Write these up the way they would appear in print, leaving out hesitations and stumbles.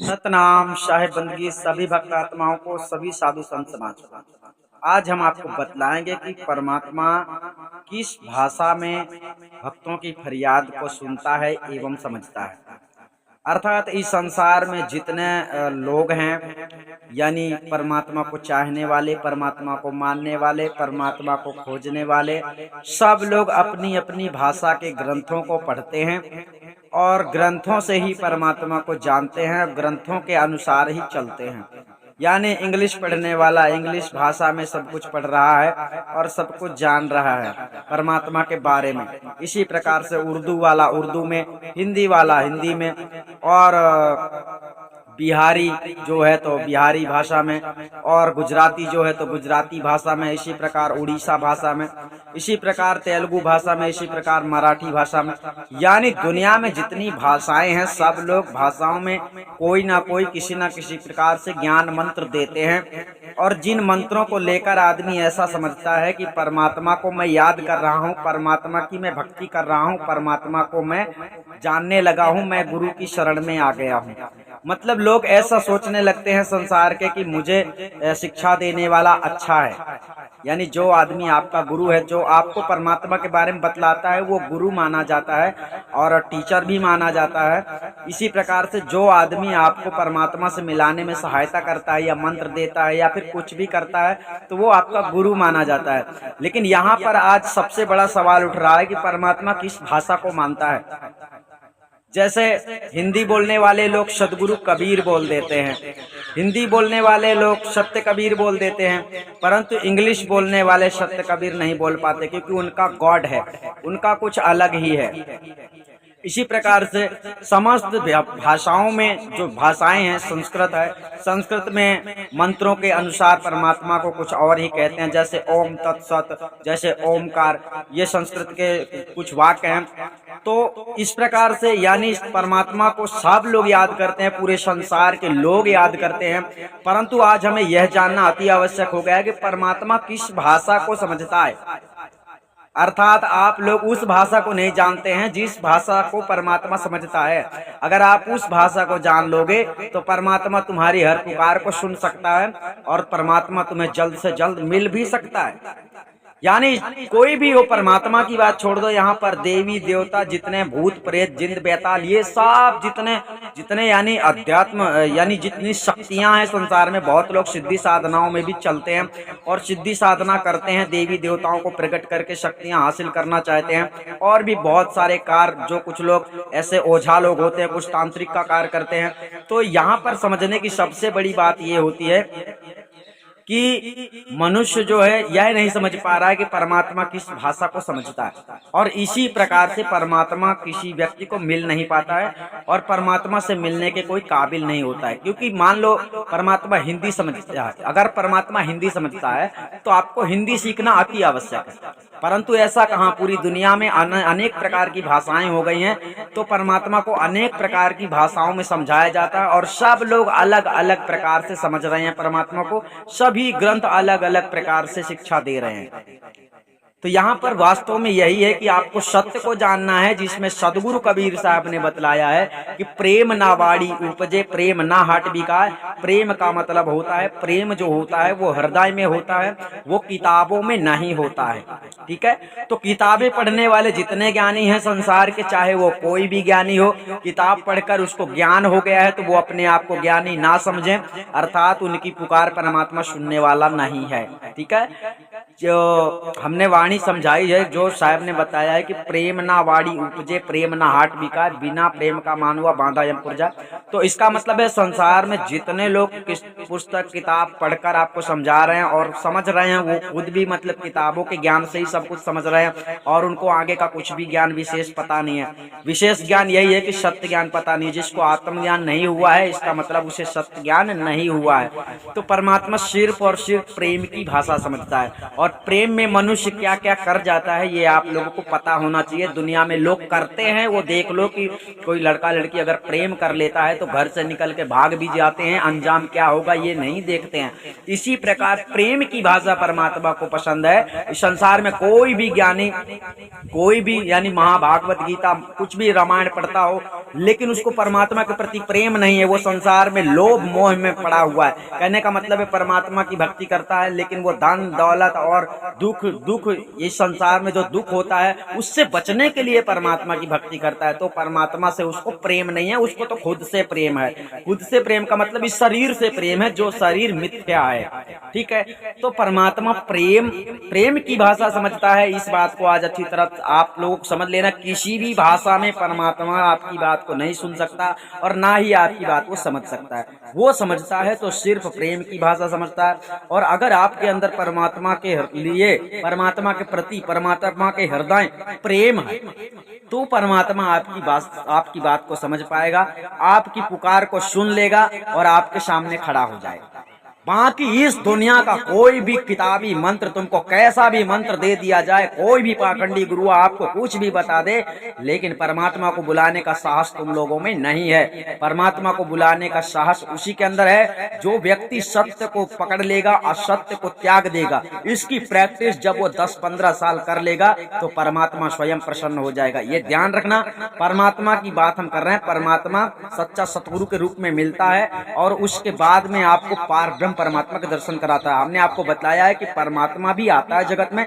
सतनाम शाह बंदगी सभी भक्त आत्माओं को, सभी साधु संत समाज को। आज हम आपको बतलाएंगे कि परमात्मा किस भाषा में भक्तों की फरियाद को सुनता है एवं समझता है। अर्थात इस संसार में जितने लोग हैं, यानी परमात्मा को चाहने वाले, परमात्मा को मानने वाले, परमात्मा को खोजने वाले, सब लोग अपनी अपनी भाषा के ग्रंथों को पढ़ते हैं और ग्रंथों से ही परमात्मा को जानते हैं, ग्रंथों के अनुसार ही चलते हैं। यानी इंग्लिश पढ़ने वाला इंग्लिश भाषा में सब कुछ पढ़ रहा है और सब कुछ जान रहा है परमात्मा के बारे में। इसी प्रकार से उर्दू वाला उर्दू में, हिंदी वाला हिंदी में, और बिहारी जो है तो बिहारी भाषा में, और गुजराती जो है तो गुजराती भाषा में, इसी प्रकार उड़ीसा भाषा में, इसी प्रकार तेलुगु भाषा में, इसी प्रकार मराठी भाषा में। यानी दुनिया में जितनी भाषाएं हैं, सब लोग भाषाओं में कोई ना कोई किसी ना किसी प्रकार से ज्ञान मंत्र देते हैं। और जिन मंत्रों को लेकर आदमी ऐसा समझता है कि परमात्मा को मैं याद कर रहा हूँ, परमात्मा की मैं भक्ति कर रहा हूँ, परमात्मा को मैं जानने लगा हूँ, मैं गुरु की शरण में आ गया हूँ। मतलब लोग ऐसा सोचने लगते हैं संसार के कि मुझे शिक्षा देने वाला अच्छा है। यानी जो आदमी आपका गुरु है, जो आपको परमात्मा के बारे में बतलाता है, वो गुरु माना जाता है और टीचर भी माना जाता है। इसी प्रकार से जो आदमी आपको परमात्मा से मिलाने में सहायता करता है या मंत्र देता है या फिर कुछ भी करता है, तो वो आपका गुरु माना जाता है। लेकिन यहाँ पर आज सबसे बड़ा सवाल उठ रहा है कि परमात्मा किस भाषा को मानता है। जैसे हिंदी बोलने वाले लोग सदगुरु कबीर बोल देते हैं, हिंदी बोलने वाले लोग सत्य कबीर बोल देते हैं, परंतु इंग्लिश बोलने वाले सत्य कबीर नहीं बोल पाते, क्योंकि उनका गॉड है, उनका कुछ अलग ही है। इसी प्रकार से समस्त भाषाओं में जो भाषाएं हैं, संस्कृत है, संस्कृत में मंत्रों के अनुसार परमात्मा को कुछ और ही कहते हैं, जैसे ओम तत्सत, जैसे ओमकार, ये संस्कृत के कुछ वाक्य हैं। तो इस प्रकार से यानी परमात्मा को सब लोग याद करते हैं, पूरे संसार के लोग याद करते हैं। परंतु आज हमें यह जानना अति आवश्यक हो गया है कि परमात्मा किस भाषा को समझता है। अर्थात आप लोग उस भाषा को नहीं जानते हैं जिस भाषा को परमात्मा समझता है। अगर आप उस भाषा को जान लोगे तो परमात्मा तुम्हारी हर पुकार को सुन सकता है और परमात्मा तुम्हें जल्द से जल्द मिल भी सकता है। यानी कोई भी हो, परमात्मा की बात छोड़ दो, यहाँ पर देवी देवता, जितने भूत प्रेत जिन बेताल, ये सब जितने जितने यानी अध्यात्म यानी जितनी शक्तियां हैं संसार में, बहुत लोग सिद्धि साधनाओं में भी चलते हैं और सिद्धि साधना करते हैं, देवी देवताओं को प्रकट करके शक्तियां हासिल करना चाहते हैं। और भी बहुत सारे कार्य जो कुछ लोग ऐसे ओझा लोग होते हैं, कुछ तांत्रिक का कार्य करते हैं। तो यहाँ पर समझने की सबसे बड़ी बात ये होती है कि मनुष्य जो है यह नहीं समझ पा रहा है कि परमात्मा किस भाषा को समझता है, और इसी प्रकार से परमात्मा किसी व्यक्ति को मिल नहीं पाता है और परमात्मा से मिलने के कोई काबिल नहीं होता है। क्योंकि मान लो परमात्मा हिंदी समझता है, अगर परमात्मा हिंदी समझता है तो आपको हिंदी सीखना अति आवश्यक है। परंतु ऐसा कहाँ, पूरी दुनिया में अनेक प्रकार की भाषाएं हो गई हैं, तो परमात्मा को अनेक प्रकार की भाषाओं में समझाया जाता है और सब लोग अलग अलग प्रकार से समझ रहे हैं परमात्मा को, सभी ग्रंथ अलग अलग प्रकार से शिक्षा दे रहे हैं। तो यहाँ पर वास्तव में यही है कि आपको सत्य को जानना है, जिसमें सदगुरु कबीर साहब ने बतलाया है कि प्रेम ना वाड़ी उपजे, प्रेम ना हट बिकाए। प्रेम का मतलब होता है, प्रेम जो होता है वो हृदय में होता है, वो किताबों में नहीं होता है। ठीक है, तो किताबें पढ़ने वाले जितने ज्ञानी हैं संसार के, चाहे वो कोई भी ज्ञानी हो, किताब पढ़कर उसको ज्ञान हो गया है तो वो अपने आप को ज्ञानी ना समझें, अर्थात उनकी पुकार परमात्मा सुनने वाला नहीं है। ठीक है, जो हमने वाणी समझाई है, जो साहब ने बताया है कि प्रेम ना वाड़ी उपजे, प्रेम ना हाट बिका, बिना प्रेम का मानवा बांधा यमपुर जा। तो इसका मतलब है संसार में जितने लोग किस पुस्तक किताब पढ़कर आपको समझा रहे हैं और समझ रहे हैं, वो खुद भी मतलब किताबों के ज्ञान से ही सब कुछ समझ रहे हैं और उनको आगे का कुछ भी ज्ञान विशेष पता नहीं है। विशेष ज्ञान यही है कि सत्य ज्ञान पता नहीं। जिसको आत्मज्ञान नहीं हुआ है, इसका मतलब उसे सत्य ज्ञान नहीं हुआ है। तो परमात्मा सिर्फ और सिर्फ प्रेम की भाषा समझता है और प्रेम में मनुष्य क्या क्या कर जाता है ये आप लोगों को पता होना चाहिए। दुनिया में लोग करते हैं, वो देख लो कि कोई लड़का लड़की अगर प्रेम कर लेता है तो घर से निकल के भाग भी जाते हैं, अंजाम क्या होगा ये नहीं देखते हैं। इसी प्रकार प्रेम की भाषा परमात्मा को पसंद है। इस संसार में कोई भी ज्ञानी, कोई भी यानी महाभागवत गीता कुछ भी रामायण पढ़ता हो, लेकिन उसको परमात्मा के प्रति प्रेम नहीं है, वो संसार में लोभ मोह में पड़ा हुआ है। कहने का मतलब है परमात्मा की भक्ति करता है, लेकिन वो धन दौलत और दुख इस संसार में जो दुख होता है उससे बचने के लिए परमात्मा की भक्ति करता है। तो परमात्मा से उसको प्रेम नहीं है, उसको तो खुद से प्रेम है। खुद से प्रेम का मतलब इस शरीर से प्रेम है, जो शरीर मिथ्या है। ठीक है, तो परमात्मा प्रेम की भाषा समझता है। इस बात को आज अच्छी तरह आप लोग समझ लेना। किसी भी भाषा में परमात्मा आपकी बात को नहीं सुन सकता और ना ही आपकी बात को समझ सकता है। वो समझता है तो सिर्फ प्रेम की भाषा समझता है। और अगर आपके अंदर परमात्मा के लिए, परमात्मा के प्रति, परमात्मा के हृदय प्रेम है तो परमात्मा आपकी बात को समझ पाएगा, आपकी पुकार को सुन लेगा और आपके सामने खड़ा हो जाएगा। बाकी इस दुनिया का कोई भी किताबी मंत्र, तुमको कैसा भी मंत्र दे दिया जाए, कोई भी पाखंडी गुरु आपको कुछ भी बता दे, लेकिन परमात्मा को बुलाने का साहस तुम लोगों में नहीं है। परमात्मा को बुलाने का साहस उसी के अंदर है जो व्यक्ति सत्य को पकड़ लेगा, असत्य को त्याग देगा। इसकी प्रैक्टिस जब वो 10-15 साल कर लेगा तो परमात्मा स्वयं प्रसन्न हो जाएगा। ये ध्यान रखना, परमात्मा की बात हम कर रहे हैं। परमात्मा सच्चा सतगुरु के रूप में मिलता है और उसके बाद में आपको पार परमात्मा के दर्शन कराता है। हमने आपको बताया है कि परमात्मा भी आता है जगत में,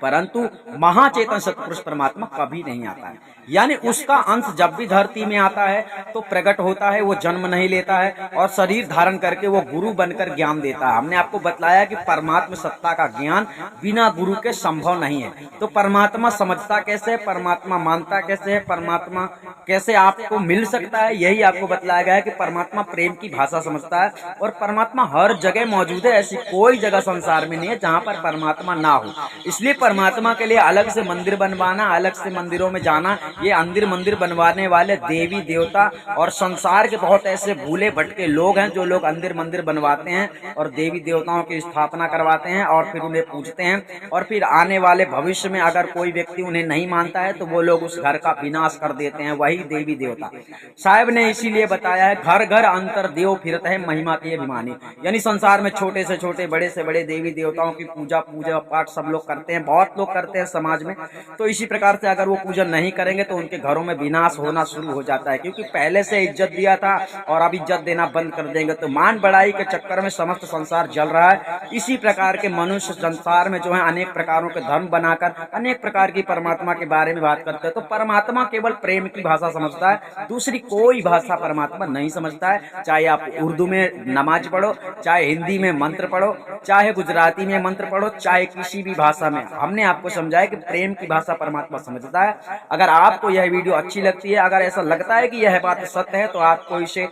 परंतु महाचेतन सतपुरुष परमात्मा कभी नहीं आता है। यानी उसका अंश जब भी धरती में आता है तो प्रकट होता है, वो जन्म नहीं लेता है और शरीर धारण करके वो गुरु बनकर ज्ञान देता है। हमने आपको बताया कि परमात्मा सत्ता का ज्ञान बिना गुरु के संभव नहीं है। तो परमात्मा समझता कैसे है, परमात्मा मानता कैसे है, परमात्मा कैसे आपको मिल सकता है, यही आपको बताया गया है कि परमात्मा प्रेम की भाषा समझता है। और परमात्मा हर जगह मौजूद है, ऐसी कोई जगह संसार में नहीं है जहाँ पर परमात्मा ना हो। इसलिए परमात्मा के लिए अलग से मंदिर बनवाना, अलग से मंदिरों में जाना, ये मंदिर बनवाने वाले देवी देवता और संसार के बहुत ऐसे भूले भटके लोग हैं जो लोग मंदिर बनवाते हैं और देवी देवताओं की स्थापना करवाते हैं और फिर उन्हें पूजते हैं। और फिर आने वाले भविष्य में अगर कोई व्यक्ति उन्हें नहीं मानता है तो वो लोग उस घर का विनाश कर देते हैं, वही देवी देवता। साहब ने इसीलिए बताया है, घर घर अंतर देव फिरत है महिमा की अभिमानी। यानी संसार में छोटे से छोटे, बड़े से बड़े देवी देवताओं की पूजा पाठ सब लोग करते हैं, बहुत लोग करते हैं समाज में। तो इसी प्रकार से अगर वो पूजन नहीं करेंगे तो उनके घरों में विनाश होना शुरू हो जाता है, क्योंकि पहले से इज्जत दिया था और अब इज्जत देना बंद कर देंगे तो मान बढ़ाई के चक्कर में समस्त संसार जल रहा है। इसी प्रकार के मनुष्य संसार में जो है अनेक प्रकारों के धर्म बनाकर अनेक प्रकार की परमात्मा के बारे में बात करते हैं। तो परमात्मा केवल प्रेम की भाषा समझता है, दूसरी कोई भाषा परमात्मा नहीं समझता है। चाहे आप उर्दू में नमाज पढ़ो, चाहे हिंदी में मंत्र पढ़ो, चाहे गुजराती में मंत्र पढ़ो, चाहे किसी भी भाषा में। हमने आपको समझाया कि प्रेम की भाषा परमात्मा समझता है। अगर आपको यह वीडियो अच्छी लगती है, अगर ऐसा लगता है कि यह बात सत्य है, तो आपको इसे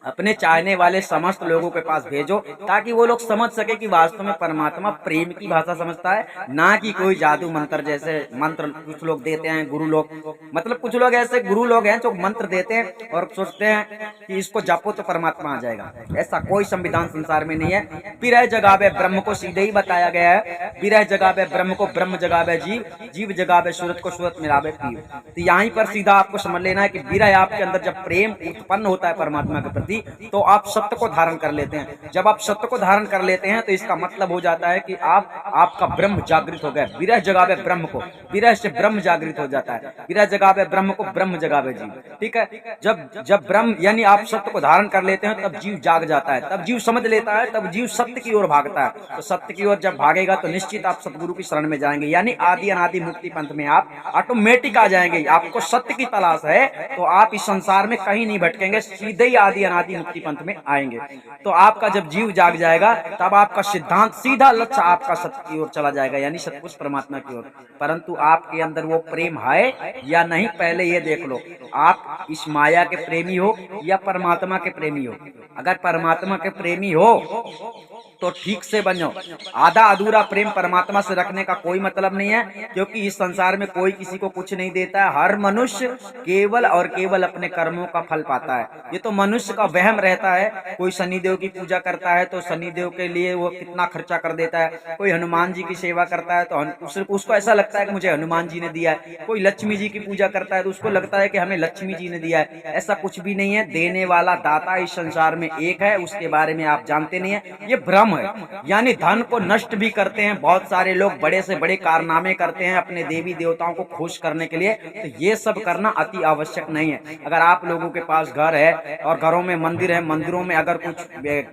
अपने चाहने वाले समस्त लोगों के पास भेजो, ताकि वो लोग समझ सके कि वास्तव में परमात्मा प्रेम की भाषा समझता है, ना कि कोई जादू मंत्र जैसे मंत्र कुछ लोग देते हैं गुरु लोग। मतलब कुछ लोग ऐसे गुरु लोग हैं जो मंत्र देते हैं और सोचते हैं कि इसको जपो तो परमात्मा आ जाएगा। ऐसा कोई संविधान संसार में नहीं है। विरह जगावे ब्रह्म को सीधे ही बताया गया है, विरह जगावे ब्रह्म को, ब्रह्म जगावे जीव, जीव जगावे सूरत को, सूरत मिलावे पीव। तो यहीं पर सीधा आपको समझ लेना है कि विरह आपके अंदर जब प्रेम उत्पन्न होता है परमात्मा के प्रति, तो आप सत्य को धारण कर लेते हैं। जब आप सत्य को धारण कर लेते हैं तो इसका मतलब हो जाता है कि आपका ब्रह्म जागृत हो गया। विरह जगावे ब्रह्म को, विरह से ब्रह्म जागृत हो जाता है। विरह जगावे ब्रह्म को, ब्रह्म जगावे जीव। ठीक है, जब ब्रह्म यानी आप सत्य को धारण कर लेते हैं तब जीव जाग जाता है, तब जीव समझ लेता है, तब जीव सत्य की ओर भागता है। तो सत्य की ओर जब भागेगा तो निश्चित आप सतगुरु की शरण में जाएंगे, यानी आदि अनादि मुक्ति पंथ में आप ऑटोमेटिक आ जाएंगे। आपको सत्य की तलाश है तो आप इस संसार में कहीं नहीं भटकेंगे, सीधे ही आदि अनादि मुक्ति पंथ में आएंगे। तो आपका जब जीव जाग जाएगा तब आपका सिद्धांत सीधा लक्ष्य आपका सत्य की ओर चला जाएगा, यानी सतपुरुष परमात्मा की ओर। परंतु आपके अंदर वो प्रेम है या नहीं, पहले ये देख लो, आप इस माया के प्रेमी हो या परमात्मा के प्रेमी हो। अगर परमात्मा के प्रेमी हो तो ठीक से बन जाओ। आधा अधूरा प्रेम परमात्मा से रखने का कोई मतलब नहीं है, क्योंकि इस संसार में कोई किसी को कुछ नहीं देता है। हर मनुष्य केवल और केवल अपने कर्मों का फल पाता है। ये तो मनुष्य का वहम रहता है। कोई शनिदेव की पूजा करता है तो शनिदेव के लिए वो कितना खर्चा कर देता है। कोई हनुमान जी की सेवा करता है तो उसको ऐसा लगता है कि मुझे हनुमान जी ने दिया है। कोई लक्ष्मी जी की पूजा करता है तो उसको लगता है कि हमें लक्ष्मी जी ने दिया है। ऐसा कुछ भी नहीं है। देने वाला दाता इस संसार में एक है, उसके बारे में आप जानते नहीं है। ये भ्रम है। यानी धन को नष्ट भी करते हैं बहुत सारे लोग, बड़े से बड़े कारनामे करते हैं अपने देवी देवताओं को खुश करने के लिए। तो ये सब करना अति आवश्यक नहीं है। अगर आप लोगों के पास घर है और घरों में मंदिर है, मंदिरों में अगर कुछ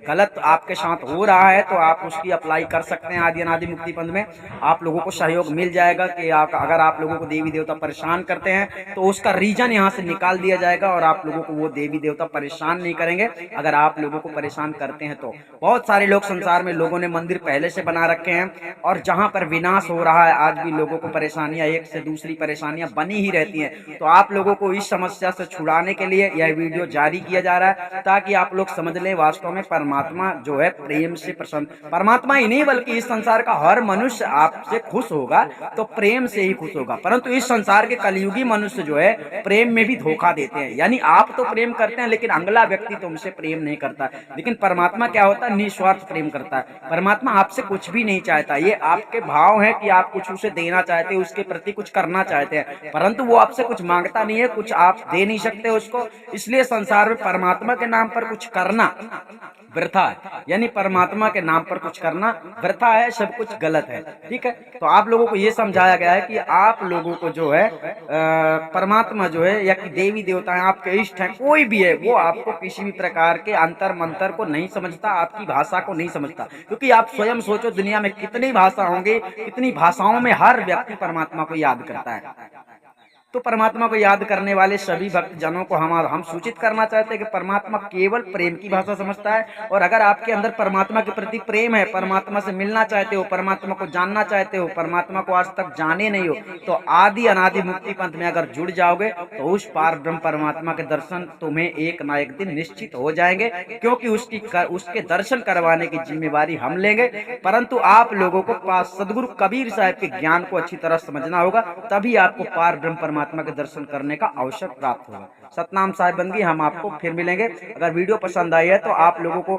गलत आपके साथ हो रहा है तो आप उसकी अप्लाई कर सकते हैं। आदि अनादि मुक्ति पंथ में आप लोगों को सहयोग मिल जाएगा कि अगर आप लोगों को देवी देवता परेशान करते हैं तो उसका रीजन यहाँ से निकाल दिया जाएगा और आप लोगों को वो देवी देवता परेशान नहीं करेंगे। अगर आप लोगों को परेशान करते हैं तो बहुत सारे लोग संसार में लोगों ने मंदिर पहले से बना रखे हैं और जहां पर विनाश हो रहा है आज भी लोगों को परेशानियां एक से दूसरी परेशानियां बनी ही रहती हैं। तो आप लोगों को इस समस्या से छुड़ाने के लिए यह वीडियो जारी किया जा रहा है ताकि आप लोग समझ लें वास्तव में परमात्मा जो है प्रेम से प्रसन्न। परमात्मा ही नहीं बल्कि इस संसार का हर मनुष्य आपसे खुश होगा तो प्रेम से ही खुश होगा। परंतु इस संसार के कलयुगी मनुष्य जो है प्रेम में भी धोखा देते हैं। यानी आप तो प्रेम करते हैं लेकिन अगला व्यक्ति तुमसे प्रेम नहीं करता। लेकिन परमात्मा क्या होता है? निस्वार्थ प्रेम करता है। परमात्मा आपसे कुछ भी नहीं चाहता। ये आपके भाव है कि आप कुछ उसे देना चाहते हैं, उसके प्रति कुछ करना चाहते हैं, परंतु वो आपसे कुछ मांगता नहीं है, कुछ आप दे नहीं सकते उसको। इसलिए संसार में परमात्मा के नाम पर कुछ करना वृथा है। यानी परमात्मा के नाम पर कुछ करना वृथा है, सब कुछ गलत है। ठीक है, तो आप लोगों को ये समझाया गया है कि आप लोगों को जो है परमात्मा जो है या कि देवी देवता है, आपके इष्ट हैं, कोई भी है, वो आपको किसी भी प्रकार के अंतर मंतर को नहीं समझता, आपकी भाषा को नहीं समझता। क्योंकि आप स्वयं सोचो दुनिया में कितनी भाषा होंगी, कितनी भाषाओं में हर व्यक्ति परमात्मा को याद करता है। तो परमात्मा को याद करने वाले सभी भक्त जनों को हम सूचित करना चाहते हैं कि परमात्मा केवल प्रेम की भाषा समझता है। और अगर आपके अंदर परमात्मा के प्रति प्रेम है, परमात्मा से मिलना चाहते हो, परमात्मा को जानना चाहते हो, परमात्मा को आज तक जाने नहीं हो, तो आदि अनादि मुक्ति पंथ में अगर जुड़ जाओगे तो उस पार ब्रह्म परमात्मा के दर्शन तुम्हें एक ना एक दिन निश्चित हो जाएंगे। क्योंकि उसके दर्शन करवाने की जिम्मेवारी हम लेंगे। परंतु आप लोगों को सदगुरु कबीर साहब के ज्ञान को अच्छी तरह समझना होगा, तभी आपको पार ब्रह्म परमात्मा के दर्शन करने का अवसर प्राप्त होगा। सतनाम साहिब बंदगी, हम आपको फिर मिलेंगे। अगर वीडियो पसंद आई है तो आप लोगों को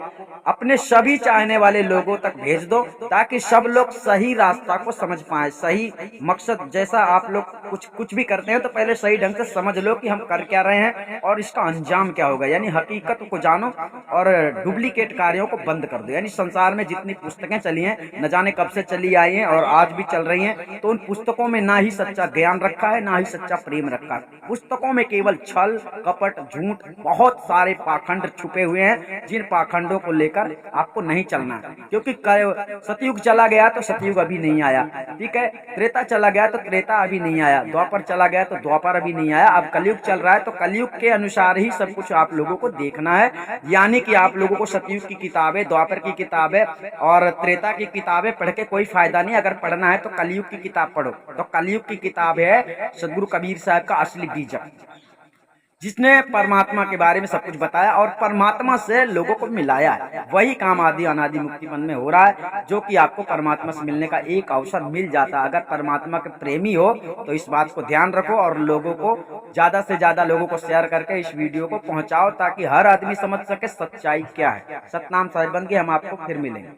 अपने सभी चाहने वाले लोगों तक भेज दो ताकि सब लोग सही रास्ता को समझ पाए, सही मकसद। जैसा आप लोग कुछ भी करते हैं तो पहले सही ढंग से समझ लो कि हम कर क्या रहे हैं और इसका अंजाम क्या होगा। यानी हकीकत को जानो और डुप्लीकेट कार्यों को बंद कर दो। यानी संसार में जितनी पुस्तकें चली हैं, न जाने कब से चली आई हैं और आज भी चल रही हैं, तो उन पुस्तकों में ना ही सच्चा ज्ञान रखा है, ना ही सच्चा प्रेम रखा है। पुस्तकों में केवल छल कपट झूठ, बहुत सारे पाखंड छुपे हुए हैं, जिन पाखंडों को लेकर आपको नहीं चलना है। क्योंकि सतयुग चला गया तो सतयुग अभी नहीं आया, ठीक है, त्रेता चला गया तो त्रेता अभी नहीं आया, द्वापर चला गया तो द्वापर अभी नहीं आया, अब कलयुग चल रहा है तो कलयुग के अनुसार ही सब कुछ आप लोगों को देखना है। यानी कि आप लोगों को सतयुग की किताबें, द्वापर की किताबें और त्रेता की किताबें पढ़ के कोई फायदा नहीं। अगर पढ़ना है तो कलयुग की किताब पढ़ो। तो कलयुग की किताब है सदगुरु कबीर साहब का असली बीजक, जिसने परमात्मा के बारे में सब कुछ बताया और परमात्मा से लोगों को मिलाया है। वही काम आदि अनादि मुक्ति पंथ में हो रहा है, जो कि आपको परमात्मा से मिलने का एक अवसर मिल जाता है। अगर परमात्मा के प्रेमी हो तो इस बात को ध्यान रखो और लोगों को ज्यादा से ज्यादा लोगों को शेयर करके इस वीडियो को पहुंचाओ ताकि हर आदमी समझ सके सच्चाई क्या है। सतनाम साहिब बंदगी, हम आपको फिर मिलेंगे।